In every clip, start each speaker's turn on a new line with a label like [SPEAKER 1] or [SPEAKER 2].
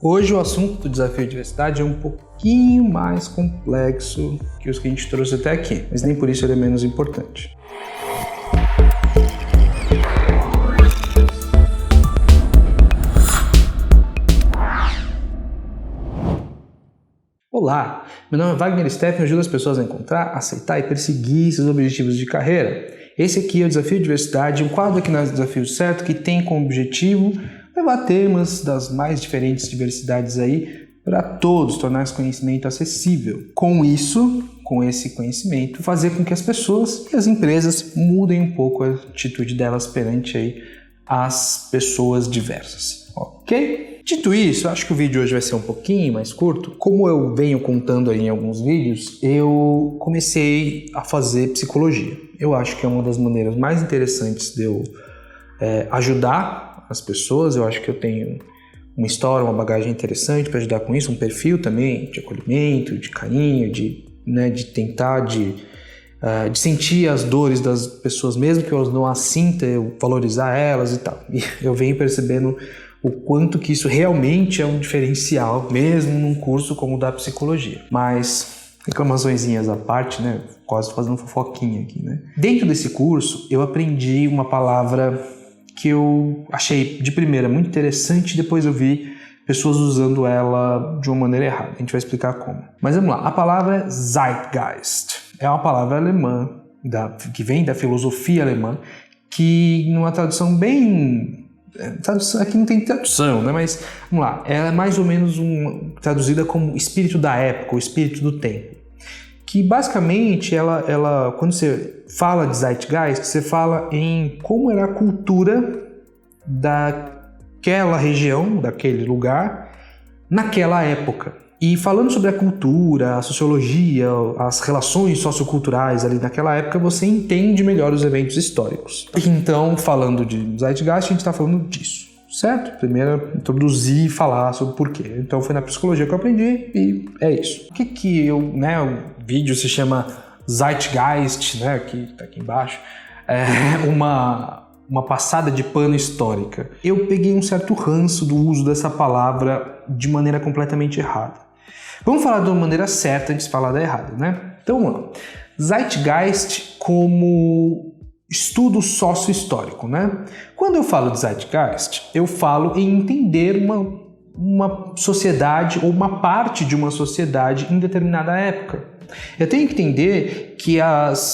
[SPEAKER 1] Hoje o assunto do desafio de diversidade é um pouquinho mais complexo que os que a gente trouxe até aqui, mas nem por isso ele é menos importante. Olá, meu nome é Wagner Steffen e ajudo as pessoas a encontrar, aceitar e perseguir seus objetivos de carreira. Esse aqui é o Desafio de Diversidade, um quadro aqui no Desafio Certo que tem como objetivo levar temas das mais diferentes diversidades aí para todos, tornar esse conhecimento acessível. Com esse conhecimento, fazer com que as pessoas e as empresas mudem um pouco a atitude delas perante aí as pessoas diversas, ok? Dito isso, acho que o vídeo hoje vai ser um pouquinho mais curto. Como eu venho contando aí em alguns vídeos, eu comecei a fazer psicologia. Eu acho que é uma das maneiras mais interessantes de eu ajudar as pessoas. Eu acho que eu tenho uma história, uma bagagem interessante para ajudar com isso, um perfil também de acolhimento, de carinho, de tentar, de sentir as dores das pessoas, mesmo que eu não as sinta, eu valorizar elas e tal. E eu venho percebendo o quanto que isso realmente é um diferencial, mesmo num curso como o da psicologia. Mas, reclamaçõezinhas à parte, né? Quase fazendo fofoquinha aqui, né? Dentro desse curso, eu aprendi uma palavra que eu achei de primeira muito interessante, depois eu vi pessoas usando ela de uma maneira errada. A gente vai explicar como. Mas vamos lá. A palavra é Zeitgeist. É uma palavra alemã, que vem da filosofia alemã, que numa tradução bem... aqui não tem tradução, né? Mas vamos lá, ela é mais ou menos traduzida como espírito da época, o espírito do tempo. Que basicamente, ela quando você fala de Zeitgeist, você fala em como era a cultura daquela região, daquele lugar, naquela época. E falando sobre a cultura, a sociologia, as relações socioculturais ali naquela época, você entende melhor os eventos históricos. Então, falando de Zeitgeist, a gente está falando disso, certo? Primeiro, introduzir e falar sobre o porquê. Então, foi na psicologia que eu aprendi e é isso. O que o vídeo se chama Zeitgeist, né? Que tá aqui embaixo. É uma passada de pano histórica. Eu peguei um certo ranço do uso dessa palavra de maneira completamente errada. Vamos falar de uma maneira certa antes de falar da errada, né? Então, vamos lá. Zeitgeist como estudo sócio-histórico, né? Quando eu falo de Zeitgeist, eu falo em entender uma sociedade ou uma parte de uma sociedade em determinada época. Eu tenho que entender que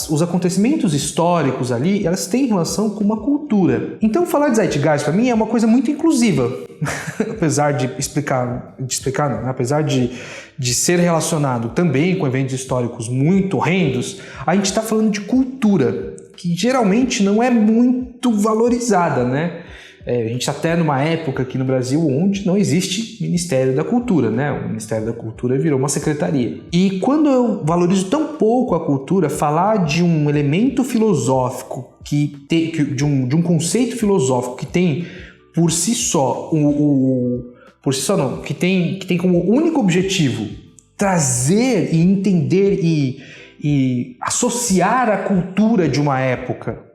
[SPEAKER 1] os acontecimentos históricos ali, elas têm relação com uma cultura. Então, falar de Zeitgeist, para mim, é uma coisa muito inclusiva. Apesar de apesar de ser relacionado também com eventos históricos muito horrendos, a gente está falando de cultura, que geralmente não é muito valorizada, né? A gente está até numa época aqui no Brasil onde não existe Ministério da Cultura, né? O Ministério da Cultura virou uma secretaria. E quando eu valorizo tão pouco a cultura, falar de um elemento filosófico, de um conceito filosófico que tem por si só, que tem como único objetivo trazer e entender e associar a cultura de uma época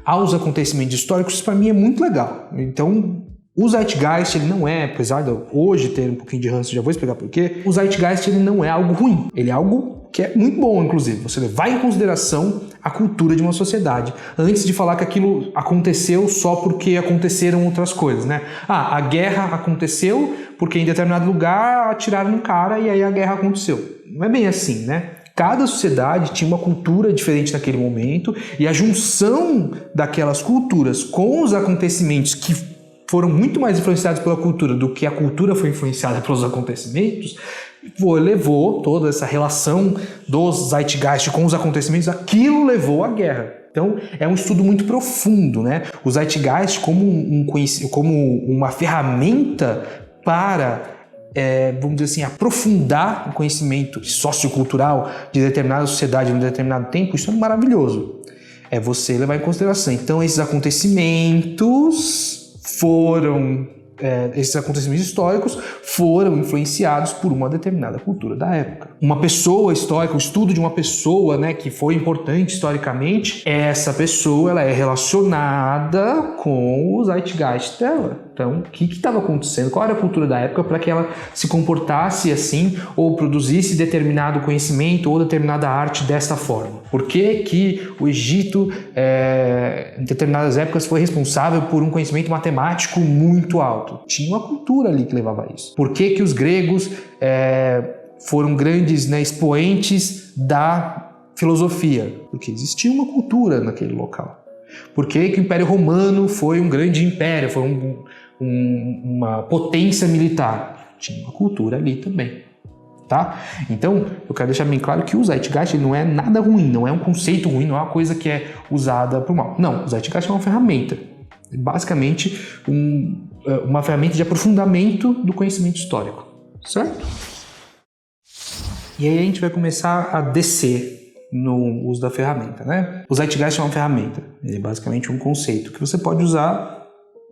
[SPEAKER 1] aos acontecimentos históricos, isso para mim é muito legal. Então, o Zeitgeist, ele não é, apesar de eu hoje ter um pouquinho de ranço, já vou explicar por quê, o Zeitgeist ele não é algo ruim, ele é algo que é muito bom, inclusive. Você levar em consideração a cultura de uma sociedade, antes de falar que aquilo aconteceu só porque aconteceram outras coisas, né? A guerra aconteceu porque em determinado lugar atiraram no cara e aí a guerra aconteceu. Não é bem assim, né? Cada sociedade tinha uma cultura diferente naquele momento e a junção daquelas culturas com os acontecimentos que foram muito mais influenciados pela cultura do que a cultura foi influenciada pelos acontecimentos, levou toda essa relação dos Zeitgeist com os acontecimentos, aquilo levou à guerra. Então, é um estudo muito profundo, né? O Zeitgeist como uma ferramenta para vamos dizer assim, aprofundar o conhecimento sociocultural de determinada sociedade em um determinado tempo, isso é maravilhoso. É você levar em consideração. Então, esses acontecimentos históricos foram influenciados por uma determinada cultura da época. Uma pessoa histórica, o estudo de uma pessoa, né, que foi importante historicamente, essa pessoa ela é relacionada com o zeitgeist dela. Então, o que estava acontecendo? Qual era a cultura da época para que ela se comportasse assim ou produzisse determinado conhecimento ou determinada arte desta forma? Por que o Egito, em determinadas épocas, foi responsável por um conhecimento matemático muito alto? Tinha uma cultura ali que levava a isso. Por que os gregos foram grandes, né, expoentes da filosofia? Porque existia uma cultura naquele local. Por que o Império Romano foi um grande império, foi uma potência militar? Tinha uma cultura ali também, tá? Então, eu quero deixar bem claro que o zeitgeist não é nada ruim, não é um conceito ruim, não é uma coisa que é usada para o mal. Não, o zeitgeist é uma ferramenta, basicamente uma ferramenta de aprofundamento do conhecimento histórico, certo? E aí a gente vai começar a descer no uso da ferramenta, né? O zeitgeist é uma ferramenta, ele é basicamente um conceito que você pode usar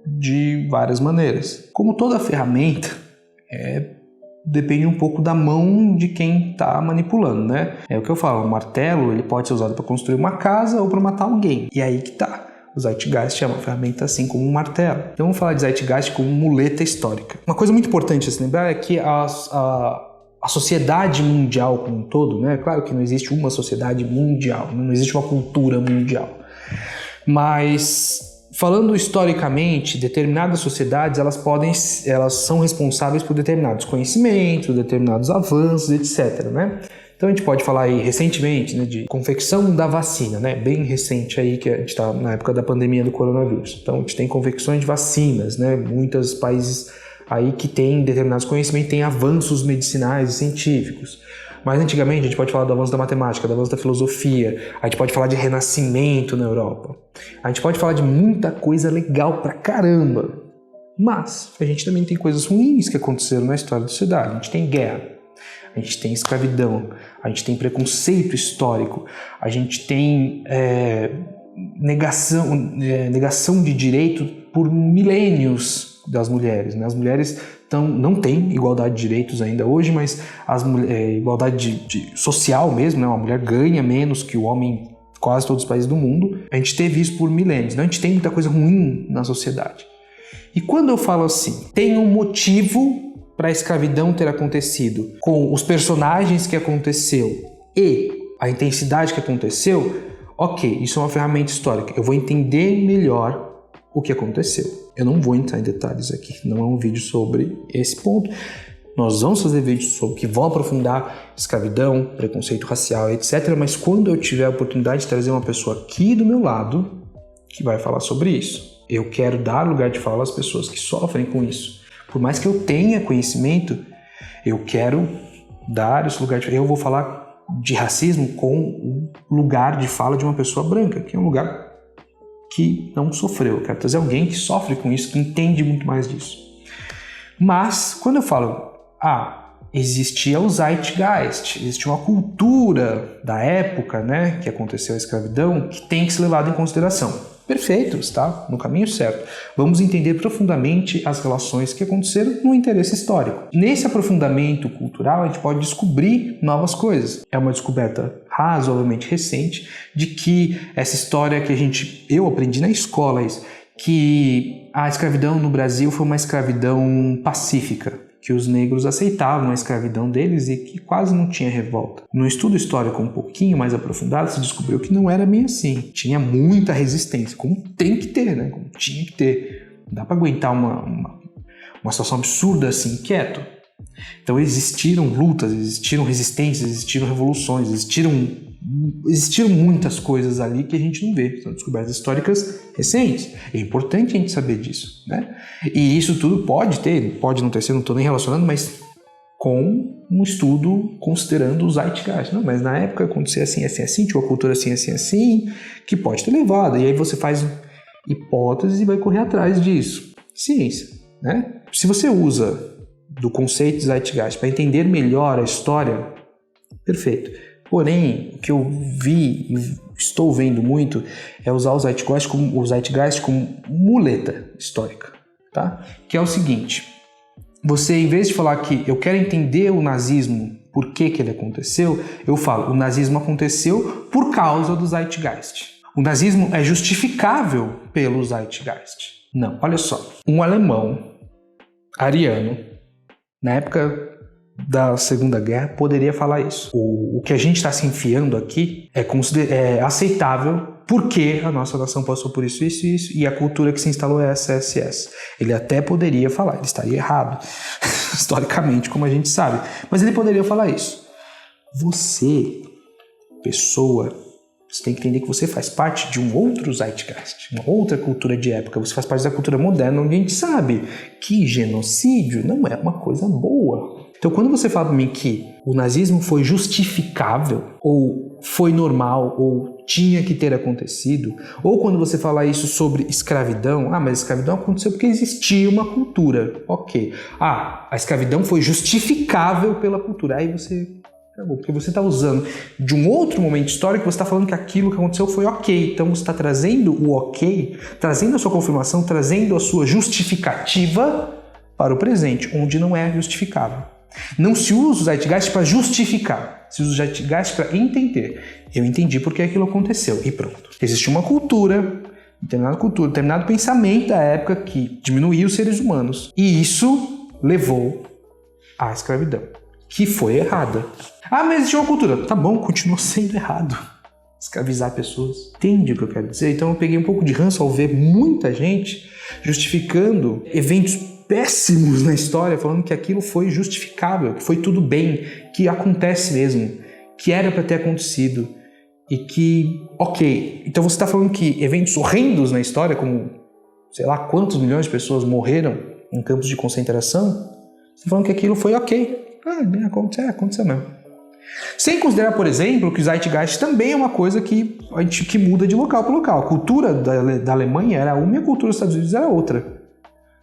[SPEAKER 1] de várias maneiras. Como toda ferramenta, depende um pouco da mão de quem está manipulando, né? É o que eu falo, o martelo ele pode ser usado para construir uma casa ou para matar alguém, e aí que tá. O zeitgeist é uma ferramenta assim como um martelo. Então vamos falar de zeitgeist como muleta histórica. Uma coisa muito importante a se lembrar é que a sociedade mundial como um todo, né? Claro que não existe uma sociedade mundial, não existe uma cultura mundial. Mas, falando historicamente, determinadas sociedades, elas são responsáveis por determinados conhecimentos, determinados avanços, etc., né? Então a gente pode falar aí recentemente, né, de confecção da vacina, né? Bem recente aí, que a gente está na época da pandemia do coronavírus. Então a gente tem confecções de vacinas, né? Muitos países aí que tem determinados conhecimentos, tem avanços medicinais e científicos. Mas antigamente a gente pode falar do avanço da matemática, do avanço da filosofia, a gente pode falar de renascimento na Europa. A gente pode falar de muita coisa legal pra caramba. Mas a gente também tem coisas ruins que aconteceram na história da sociedade. A gente tem guerra, a gente tem escravidão, a gente tem preconceito histórico, a gente tem negação de direito por milênios das mulheres, né? As mulheres não têm igualdade de direitos ainda hoje, mas igualdade social mesmo, né? Uma mulher ganha menos que o homem em quase todos os países do mundo. A gente teve isso por milênios, né? A gente tem muita coisa ruim na sociedade. E quando eu falo assim, tem um motivo para a escravidão ter acontecido, com os personagens que aconteceu e a intensidade que aconteceu, ok, isso é uma ferramenta histórica. Eu vou entender melhor o que aconteceu. Eu não vou entrar em detalhes aqui, não é um vídeo sobre esse ponto. Nós vamos fazer vídeos que vão aprofundar escravidão, preconceito racial, etc. Mas quando eu tiver a oportunidade de trazer uma pessoa aqui do meu lado que vai falar sobre isso, eu quero dar lugar de fala às pessoas que sofrem com isso. Por mais que eu tenha conhecimento, eu quero dar esse lugar de fala. Eu vou falar de racismo com o lugar de fala de uma pessoa branca, que é um lugar que não sofreu. Eu quero trazer alguém que sofre com isso, que entende muito mais disso. Mas, quando eu falo, existia o zeitgeist, existia uma cultura da época, né, que aconteceu a escravidão, que tem que ser levada em consideração. Perfeito, está no caminho certo. Vamos entender profundamente as relações que aconteceram no interesse histórico. Nesse aprofundamento cultural, a gente pode descobrir novas coisas. É uma descoberta razoavelmente recente de que essa história que eu aprendi na escola, que a escravidão no Brasil foi uma escravidão pacífica, que os negros aceitavam a escravidão deles e que quase não tinha revolta. No estudo histórico um pouquinho mais aprofundado, se descobriu que não era bem assim. Tinha muita resistência, como tem que ter, né? Como tinha que ter. Não dá para aguentar uma situação absurda assim, quieto. Então existiram lutas, existiram resistências, existiram revoluções, existiram muitas coisas ali que a gente não vê. São descobertas históricas recentes. É importante a gente saber disso, né? E isso tudo pode não ter sido, não estou nem relacionando, mas com um estudo considerando o zeitgeist. Não, mas na época acontecia assim, assim, assim, tinha uma cultura assim, assim, assim, que pode ter levado. E aí você faz hipóteses e vai correr atrás disso. Ciência, né? Se você usa do conceito de zeitgeist para entender melhor a história, perfeito. Porém, o que eu vi e estou vendo muito é usar o zeitgeist como muleta histórica, tá? Que é o seguinte, você, em vez de falar que eu quero entender o nazismo, por que ele aconteceu, eu falo, o nazismo aconteceu por causa do Zeitgeist. O nazismo é justificável pelo Zeitgeist. Não, olha só. Um alemão ariano, na época da Segunda Guerra, poderia falar isso. O que a gente está se enfiando aqui é aceitável porque a nossa nação passou por isso, e a cultura que se instalou é essa. Ele até poderia falar, ele estaria errado, historicamente, como a gente sabe, mas ele poderia falar isso. Você, pessoa, você tem que entender que você faz parte de um outro Zeitgeist, uma outra cultura de época, você faz parte da cultura moderna, onde a gente sabe que genocídio não é uma coisa boa. Então, quando você fala para mim que o nazismo foi justificável, ou foi normal, ou tinha que ter acontecido, ou quando você fala isso sobre escravidão, mas a escravidão aconteceu porque existia uma cultura, ok. A escravidão foi justificável pela cultura, aí você acabou, porque você está usando de um outro momento histórico, você está falando que aquilo que aconteceu foi ok, então você está trazendo o ok, trazendo a sua confirmação, trazendo a sua justificativa para o presente, onde não é justificável. Não se usa o Zeitgeist para justificar, se usa o Zeitgeist para entender. Eu entendi porque aquilo aconteceu e pronto. Existe uma cultura, determinado pensamento da época que diminuía os seres humanos e isso levou à escravidão, que foi errada. Mas existe uma cultura. Tá bom, continua sendo errado escravizar pessoas. Entende o que eu quero dizer? Então eu peguei um pouco de ranço ao ver muita gente justificando eventos péssimos na história, falando que aquilo foi justificável, que foi tudo bem, que acontece mesmo, que era para ter acontecido e que, ok, então você está falando que eventos horrendos na história, como sei lá quantos milhões de pessoas morreram em campos de concentração, você está falando que aquilo foi ok, aconteceu mesmo. Sem considerar, por exemplo, que o Zeitgeist também é uma coisa que muda de local para local. A cultura da Alemanha era uma e a cultura dos Estados Unidos era outra.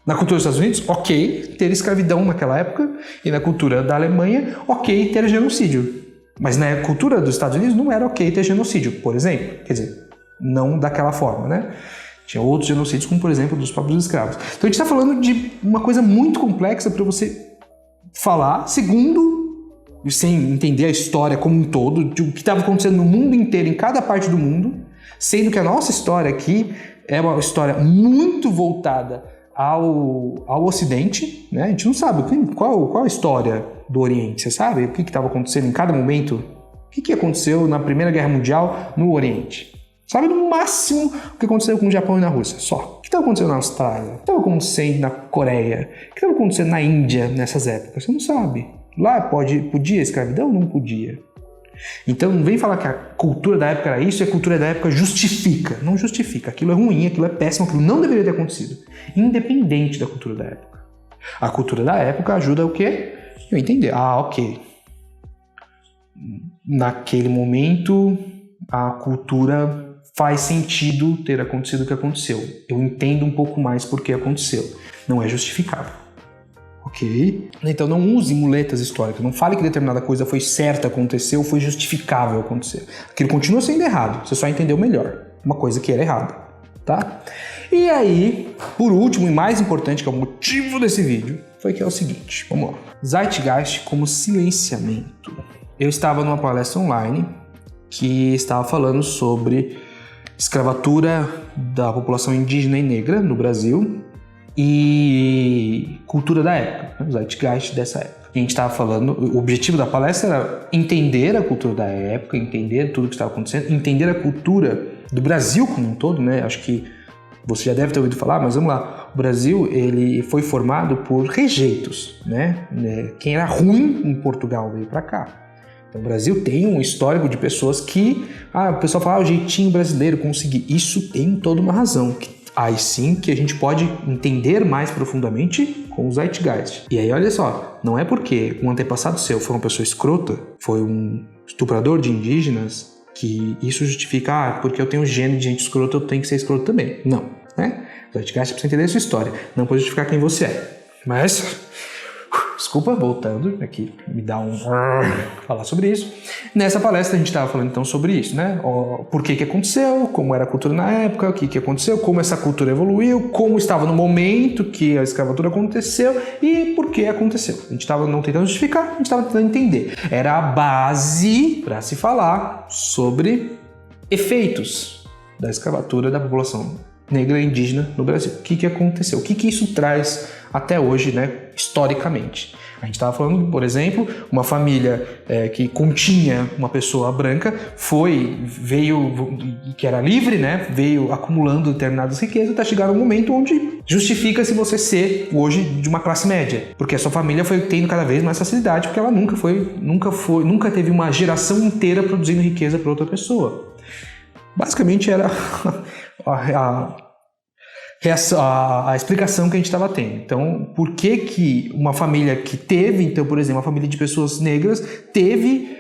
[SPEAKER 1] Na cultura dos Estados Unidos, ok, ter escravidão naquela época, e na cultura da Alemanha, ok, ter genocídio. Mas na cultura dos Estados Unidos não era ok ter genocídio, por exemplo. Quer dizer, não daquela forma, né? Tinha outros genocídios, como por exemplo dos próprios escravos. Então a gente está falando de uma coisa muito complexa para você falar, segundo, sem entender a história como um todo, de o que estava acontecendo no mundo inteiro, em cada parte do mundo, sendo que a nossa história aqui é uma história muito voltada ao Ocidente, né? A gente não sabe qual a história do Oriente, você sabe? O que estava acontecendo em cada momento? O que aconteceu na Primeira Guerra Mundial no Oriente? Sabe no máximo o que aconteceu com o Japão e na Rússia, só. O que estava acontecendo na Austrália? O que estava acontecendo na Coreia? O que estava acontecendo na Índia nessas épocas? Você não sabe. Lá podia escravidão? Não podia. Então não vem falar que a cultura da época era isso e a cultura da época justifica. Não justifica. Aquilo é ruim, aquilo é péssimo, aquilo não deveria ter acontecido. Independente da cultura da época. A cultura da época ajuda o quê? Eu entender. Ok. Naquele momento, a cultura faz sentido ter acontecido o que aconteceu. Eu entendo um pouco mais por que aconteceu. Não é justificável. Ok? Então não use muletas históricas. Não fale que determinada coisa foi certa acontecer ou foi justificável acontecer. Aquilo continua sendo errado. Você só entendeu melhor uma coisa que era errada. Tá? E aí, por último e mais importante, que é o motivo desse vídeo, foi que é o seguinte. Vamos lá. Zeitgeist como silenciamento. Eu estava numa palestra online que estava falando sobre escravatura da população indígena e negra no Brasil e cultura da época, né? O Zeitgeist dessa época. E a gente estava falando, o objetivo da palestra era entender a cultura da época, entender tudo que estava acontecendo, entender a cultura do Brasil como um todo, né? Acho que você já deve ter ouvido falar, mas vamos lá. O Brasil, ele foi formado por rejeitos, né? Quem era ruim em Portugal veio para cá. Então, o Brasil tem um histórico de pessoas que... o pessoal fala, o jeitinho brasileiro, conseguir. Isso tem toda uma razão. Aí sim que a gente pode entender mais profundamente com o Zeitgeist. E aí, olha só, não é porque um antepassado seu foi uma pessoa escrota, foi um estuprador de indígenas, que isso justifica, porque eu tenho gene de gente escrota, eu tenho que ser escroto também. Não, né? O Zeitgeist precisa entender a sua história, não pode justificar quem você é. Mas, desculpa, voltando aqui, me dá falar sobre isso. Nessa palestra a gente estava falando então sobre isso, né? Por que aconteceu, como era a cultura na época, o que aconteceu, como essa cultura evoluiu, como estava no momento que a escravatura aconteceu e por que aconteceu. A gente estava não tentando justificar, a gente estava tentando entender. Era a base para se falar sobre efeitos da escravatura da população negra e indígena no Brasil. O que aconteceu? O que isso traz até hoje, né, historicamente? A gente estava falando, por exemplo, uma família que continha uma pessoa branca, veio, que era livre, né, veio acumulando determinadas riquezas até chegar um momento onde justifica-se você ser hoje de uma classe média, porque a sua família foi tendo cada vez mais facilidade, porque ela nunca teve uma geração inteira produzindo riqueza para outra pessoa. Basicamente era a explicação que a gente estava tendo. Então, por que uma família que teve, então, por exemplo, uma família de pessoas negras, teve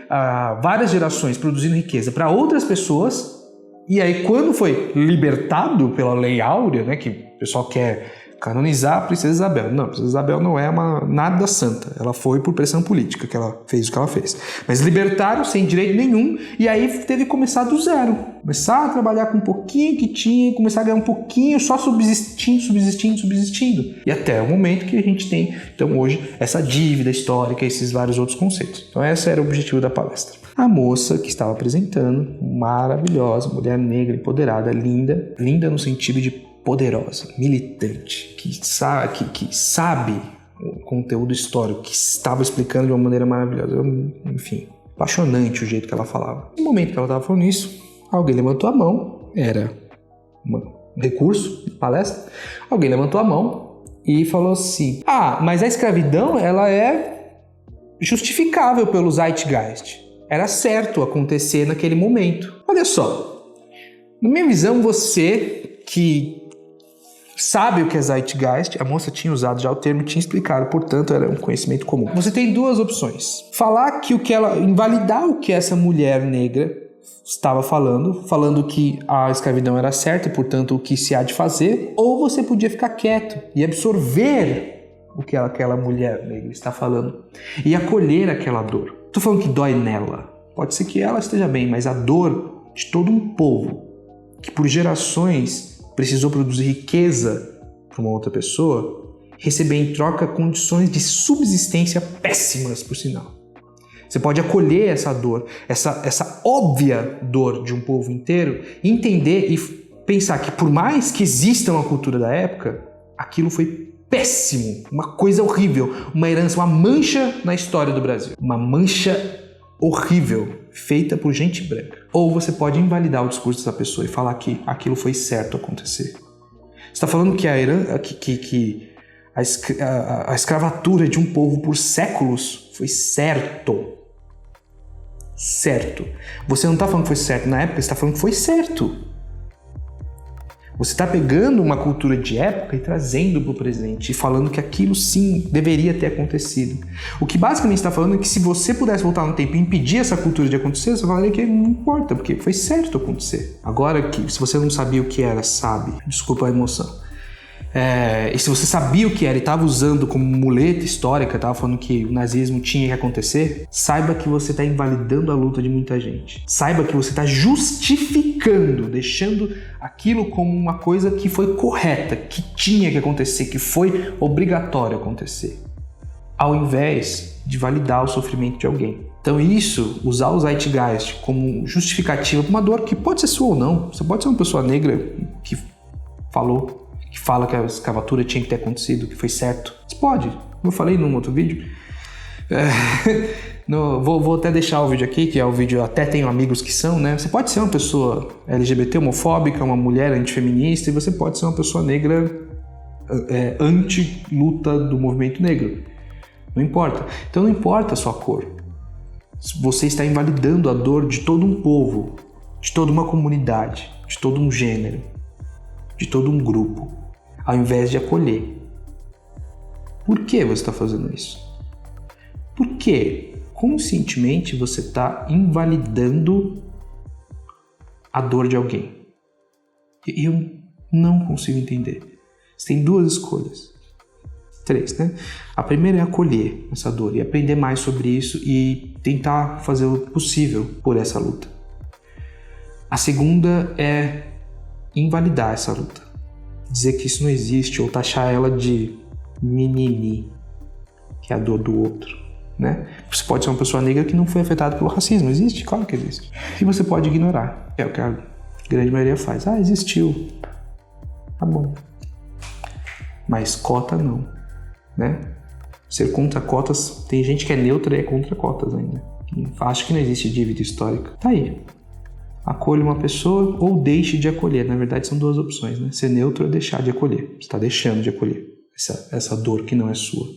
[SPEAKER 1] várias gerações produzindo riqueza para outras pessoas, e aí quando foi libertado pela Lei Áurea, né, que o pessoal quer canonizar a Princesa Isabel. Não, a Princesa Isabel não é nada santa. Ela foi por pressão política que ela fez o que ela fez. Mas libertaram sem direito nenhum e aí teve que começar do zero. Começar a trabalhar com um pouquinho que tinha, começar a ganhar um pouquinho, só subsistindo. E até o momento que a gente tem, então hoje, essa dívida histórica e esses vários outros conceitos. Então esse era o objetivo da palestra. A moça que estava apresentando, maravilhosa, mulher negra, empoderada, linda no sentido de poderosa, militante, que sabe o conteúdo histórico, que estava explicando de uma maneira maravilhosa. Enfim, apaixonante o jeito que ela falava. No momento que ela estava falando isso, alguém levantou a mão, era um recurso de palestra, alguém levantou a mão e falou assim: mas a escravidão, ela é justificável pelo Zeitgeist. Era certo acontecer naquele momento. Olha só, na minha visão, você que sabe o que é Zeitgeist, a moça tinha usado já o termo, tinha explicado, portanto era um conhecimento comum. Você tem duas opções: falar que invalidar o que essa mulher negra estava falando que a escravidão era certa e, portanto, o que se há de fazer, ou você podia ficar quieto e absorver o que aquela mulher negra está falando e acolher aquela dor. Estou falando que dói nela. Pode ser que ela esteja bem, mas a dor de todo um povo que por gerações precisou produzir riqueza para uma outra pessoa, receber em troca condições de subsistência péssimas, por sinal. Você pode acolher essa dor, essa óbvia dor de um povo inteiro, entender e pensar que por mais que exista uma cultura da época, aquilo foi péssimo, uma coisa horrível, uma herança, uma mancha na história do Brasil. Uma mancha horrível, feita por gente branca. Ou você pode invalidar o discurso dessa pessoa e falar que aquilo foi certo acontecer. Você está falando que a escravatura de um povo por séculos foi certo. Certo. Você não está falando que foi certo na época, você está falando que foi certo. Você está pegando uma cultura de época e trazendo para o presente e falando que aquilo sim deveria ter acontecido. O que basicamente está falando é que se você pudesse voltar no tempo e impedir essa cultura de acontecer, você falaria que não importa, porque foi certo acontecer. Agora, se você não sabia o que era, sabe? Desculpa a emoção. E se você sabia o que era e estava usando como muleta histórica, estava falando que o nazismo tinha que acontecer, saiba que você está invalidando a luta de muita gente. Saiba que você está justificando, deixando aquilo como uma coisa que foi correta, que tinha que acontecer, que foi obrigatório acontecer, ao invés de validar o sofrimento de alguém. Então isso, usar o Zeitgeist como justificativa para uma dor que pode ser sua ou não. Você pode ser uma pessoa negra que fala que a escravatura tinha que ter acontecido, que foi certo. Você pode, como eu falei num outro vídeo. Vou até deixar o vídeo aqui, que é o vídeo Até Tenho Amigos que São, né? Você pode ser uma pessoa LGBT homofóbica, uma mulher antifeminista, e você pode ser uma pessoa negra anti-luta do movimento negro. Não importa. Então não importa a sua cor. Você está invalidando a dor de todo um povo, de toda uma comunidade, de todo um gênero, de todo um grupo, ao invés de acolher. Por que você está fazendo isso? Porque conscientemente você está invalidando a dor de alguém. Eu não consigo entender. Você tem duas escolhas. 3, né? A primeira é acolher essa dor e aprender mais sobre isso e tentar fazer o possível por essa luta. A segunda é invalidar essa luta. Dizer que isso não existe ou taxar ela de mimimi, que é a dor do outro, né? Você pode ser uma pessoa negra que não foi afetada pelo racismo. Existe? Claro que existe. E você pode ignorar, que é o que a grande maioria faz. Ah, existiu. Tá bom. Mas cota não, né? Ser contra cotas, tem gente que é neutra e é contra cotas ainda. Acha que não existe dívida histórica. Tá aí. Acolha uma pessoa ou deixe de acolher. Na verdade, são duas opções, né? Ser neutro é deixar de acolher. Você está deixando de acolher essa dor que não é sua.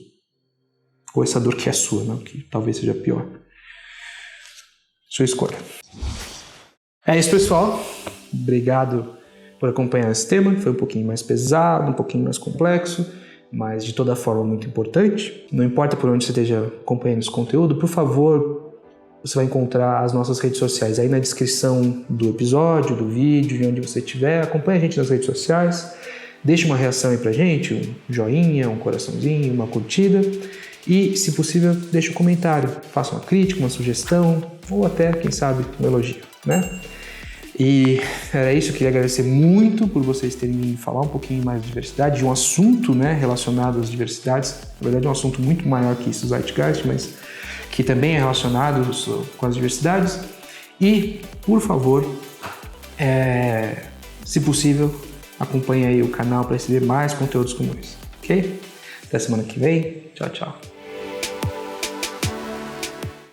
[SPEAKER 1] Ou essa dor que é sua, não? Que talvez seja pior. Sua escolha. É isso, pessoal. Obrigado por acompanhar esse tema. Foi um pouquinho mais pesado, um pouquinho mais complexo, mas de toda forma muito importante. Não importa por onde você esteja acompanhando esse conteúdo, por favor, você vai encontrar as nossas redes sociais aí na descrição do episódio, do vídeo, de onde você estiver. Acompanhe a gente nas redes sociais. Deixe uma reação aí pra gente, um joinha, um coraçãozinho, uma curtida. E, se possível, deixe um comentário. Faça uma crítica, uma sugestão ou até, quem sabe, um elogio, né? E era isso, eu queria agradecer muito por vocês terem vindo falar um pouquinho mais de diversidade, de um assunto, né, relacionado às diversidades. Na verdade é um assunto muito maior que isso, o Zeitgeist, mas que também é relacionado com as diversidades. E, por favor, se possível, acompanhe aí o canal para receber mais conteúdos como esse, ok? Até semana que vem. Tchau, tchau.